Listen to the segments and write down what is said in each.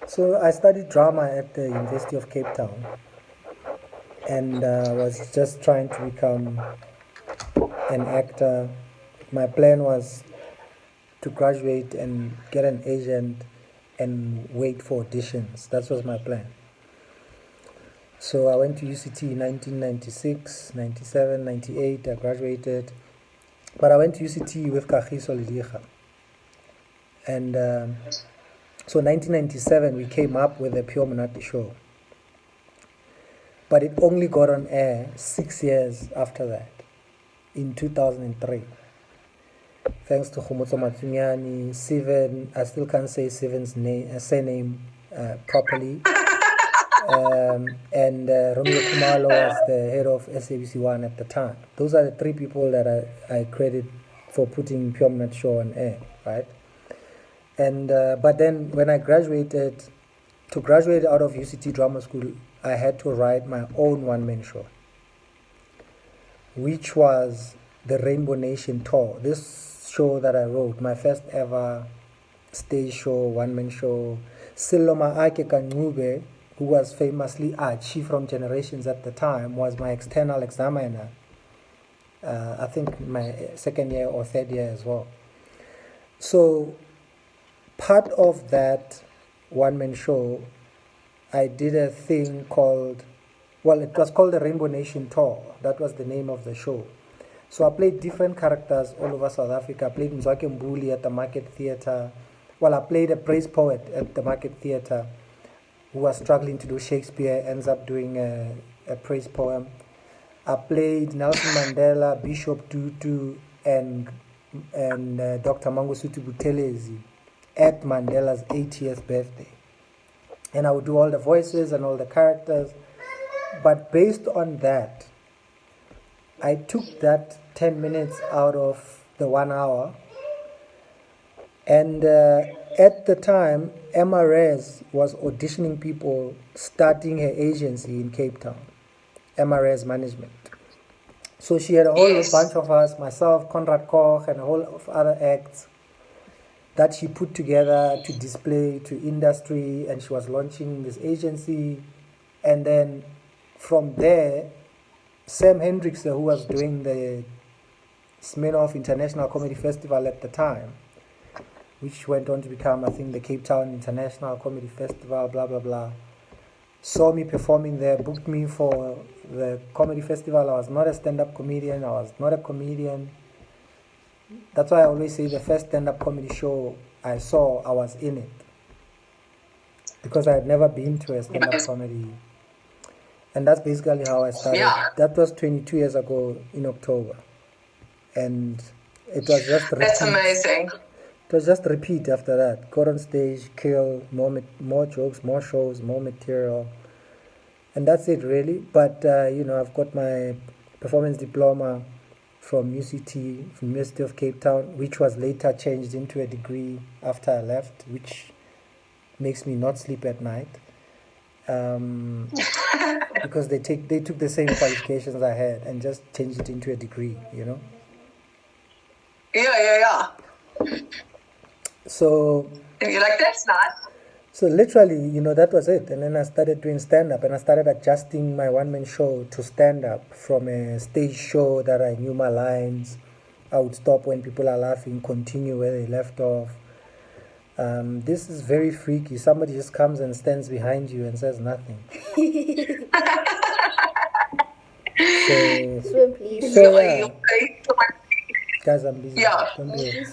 So I studied drama at the University of Cape Town, and was just trying to become an actor. My plan was to graduate and get an agent and wait for auditions. That was my plan. So I went to UCT in 1996, 97, 98. I graduated. But I went to UCT with Kagiso Lidiga. And so 1997, we came up with the Pure Monate show. But it only got on air 6 years after that, in 2003. Thanks to Khomotso Matsunyani, Steven, I still can't say Steven's surname properly. And Romeo Kumalo was the head of SABC1 at the time. Those are the three people that I credit for putting Pure Monate show on air, right? And but then when I graduated, to graduate out of UCT Drama School, I had to write my own one-man show, which was the Rainbow Nation Tour. This show that I wrote, my first ever stage show, one-man show. Siloma Ake Kanube, who was famously Archie from Generations at the time, was my external examiner. I think my second year or third year as well. So part of that one-man show, I did a thing called, well, it was called the Rainbow Nation Tour. That was the name of the show. So I played different characters all over South Africa. I played Mzwake Mbuli at the Market Theatre. Well, I played a praise poet at the Market Theatre who was struggling to do Shakespeare, ends up doing a praise poem. I played Nelson Mandela, Bishop Tutu, and Dr. Mangosuthu Buthelezi at Mandela's 80th birthday. And I would do all the voices and all the characters. But based on that, I took that 10 minutes out of the 1 hour. And at the time, Emma Reyes was auditioning people starting her agency in Cape Town, Emma Reyes Management. So she had a whole bunch of us, myself, Conrad Koch, and a whole of other acts that she put together to display to industry, and she was launching this agency. And then from there, Sam Hendrickse, who was doing the Smirnoff International Comedy Festival at the time, which went on to become, I think, the Cape Town International Comedy Festival, blah, blah, blah, saw me performing there, booked me for the comedy festival. I was not a stand-up comedian. I was not a comedian. That's why I always say the first stand-up comedy show I saw, I was in it. Because I had never been to a stand-up comedy. And that's basically how I started. Yeah. That was 22 years ago in October. And it was just repeat. That's amazing. It was just repeat after that. Go on stage, kill, more jokes, more shows, more material. And that's it really. But, I've got my performance diploma from UCT, from University of Cape Town, which was later changed into a degree after I left, which makes me not sleep at night. Because they took the same qualifications I had and just changed it into a degree, Yeah. So and you're like, that's not. So literally, that was it. And then I started doing stand-up, and I started adjusting my one-man show to stand-up from a stage show that I knew my lines. I would stop when people are laughing, continue where they left off. This is very freaky. Somebody just comes and stands behind you and says nothing. Swim, please. So yeah. Guys, I'm busy. Yeah. Don't do it.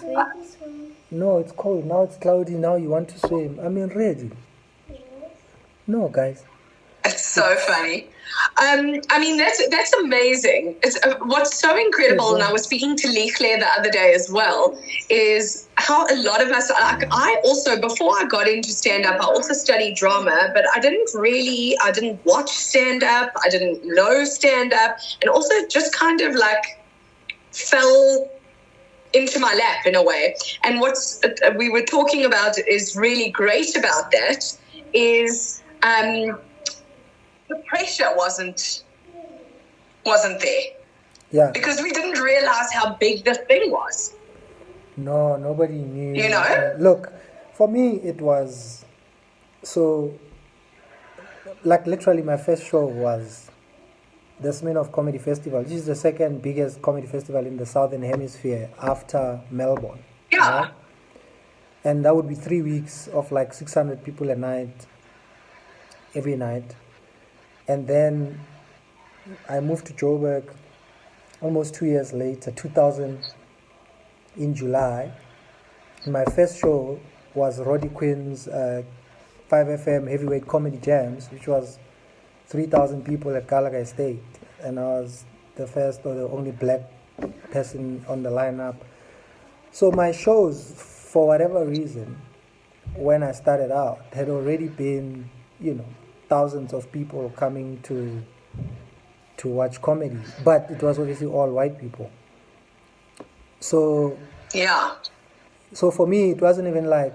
No, it's cold. Now it's cloudy. Now you want to swim. I mean, ready. No, guys. It's so funny. That's amazing. It's what's so incredible, and I was speaking to Lee Claire the other day as well, is how a lot of us, like I also, before I got into stand-up, I also studied drama, but I didn't watch stand-up, I didn't know stand-up, and also just kind of like fell into my lap in a way. And what's we were talking about is really great about that is the pressure wasn't there. Yeah. Because we didn't realize how big the thing was. No, nobody knew. You know? Look, for me it was So, like literally, my first show was the Smirnoff Comedy Festival, which is the second biggest comedy festival in the Southern Hemisphere after Melbourne. Yeah. Right? And that would be 3 weeks of like 600 people a night, every night. And then I moved to Joburg almost 2 years later, 2000, in July. My first show was Roddy Quinn's 5FM Heavyweight Comedy Jams, which was 3,000 people at Gallagher Estate. And I was the first or the only black person on the lineup. So my shows, for whatever reason, when I started out, had already been, thousands of people coming to watch comedy. But it was obviously all white people. So Yeah. So for me, it wasn't even like,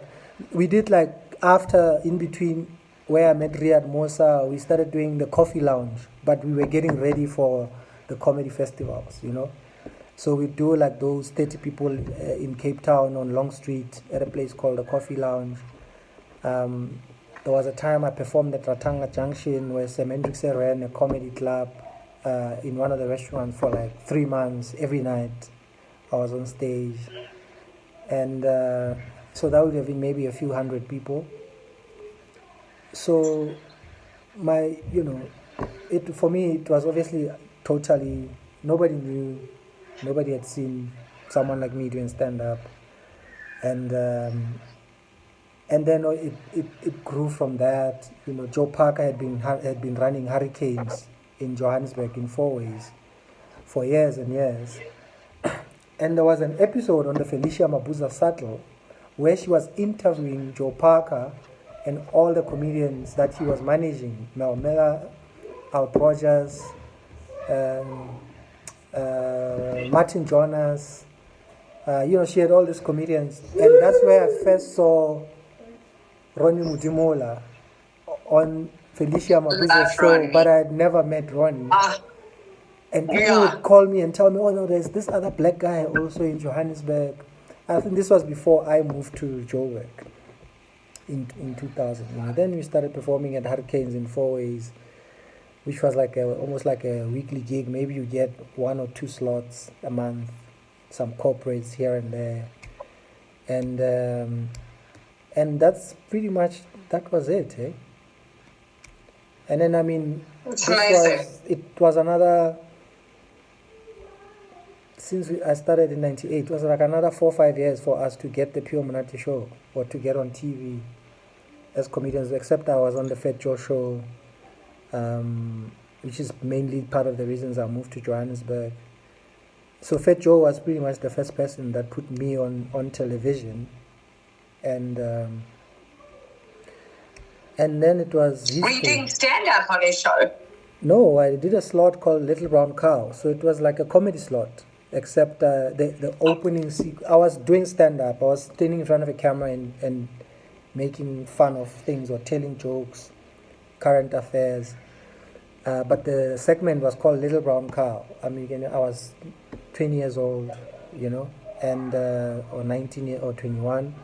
we did like after, in between where I met Riyad Mosa, we started doing the coffee lounge, but we were getting ready for the comedy festivals, So we do like those 30 people in Cape Town on Long Street at a place called the Coffee Lounge. There was a time I performed at Ratanga Junction where Sam Hendricks ran a comedy club in one of the restaurants for like 3 months. Every night I was on stage. And so that would have been maybe a few hundred people. So for me, it was obviously totally, nobody knew, nobody had seen someone like me doing stand-up. And then it grew from that. Joe Parker had been running Hurricanes in Johannesburg in Fourways for years and years. And there was an episode on the Felicia Mabuza Shuttle where she was interviewing Joe Parker and all the comedians that he was managing. Mel Miller, Al Rogers, Martin Jonas. She had all these comedians. And that's where I first saw Ronnie Mudimola on Felicia Mabuza's show, Ronnie. but I had never met Ronnie. And people would call me and tell me, oh no, there's this other black guy also in Johannesburg. I think this was before I moved to Joburg in 2000. Then we started performing at Hurricanes in Fourways, which was like almost like a weekly gig. Maybe you get 1 or 2 slots a month, some corporates here and there. And that's pretty much, that was it. And then, it was another, since I started in 98, it was like another 4 or 5 years for us to get the Pure Monate show or to get on TV as comedians, except I was on the Fat Joe show, which is mainly part of the reasons I moved to Johannesburg. So Fat Joe was pretty much the first person that put me on television. And then it was history. Were you doing stand-up on his show? No, I did a slot called Little Brown Cow. So it was like a comedy slot, except the opening I was doing stand-up. I was standing in front of a camera and making fun of things or telling jokes, current affairs. But the segment was called Little Brown Cow. I was 20 years old, and or 19 or 21.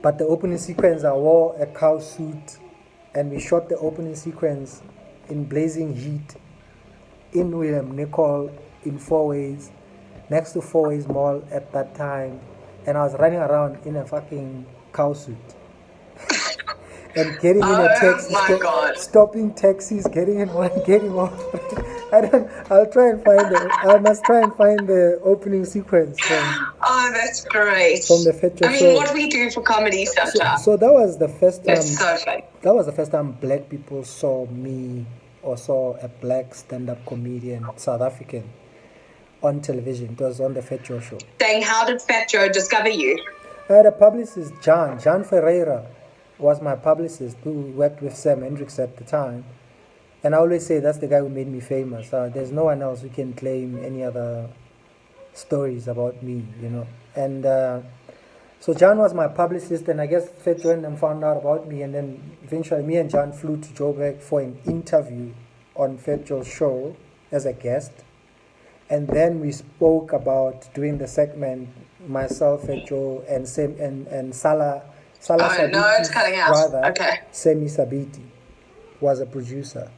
But the opening sequence, I wore a cow suit, and we shot the opening sequence in blazing heat in William Nicol in Fourways, next to Fourways Mall at that time. And I was running around in a fucking cow suit. And getting in a taxi, stopping taxis, getting in one, getting off. I must try and find the opening sequence that's great. From the Fat Joe show. What we do for comedy sometimes. So that was the first time. That's so fun. That was the first time black people saw me or saw a black stand-up comedian, South African, on television. It was on the Fat Joe show. Saying, how did Fat Joe discover you? I had a publicist, John Ferreira, was my publicist who worked with Sam Hendricks at the time. And I always say that's the guy who made me famous. There's no one else who can claim any other stories about me, And so John was my publicist, and I guess Fat Joe and them found out about me, and then eventually me and John flew to Joburg for an interview on Fat Joe's show as a guest. And then we spoke about doing the segment, myself, Fat Joe, and Salah Salah Oh, no, it's Sabiti's cutting out. brother, Okay. Semi Sabiti, was a producer.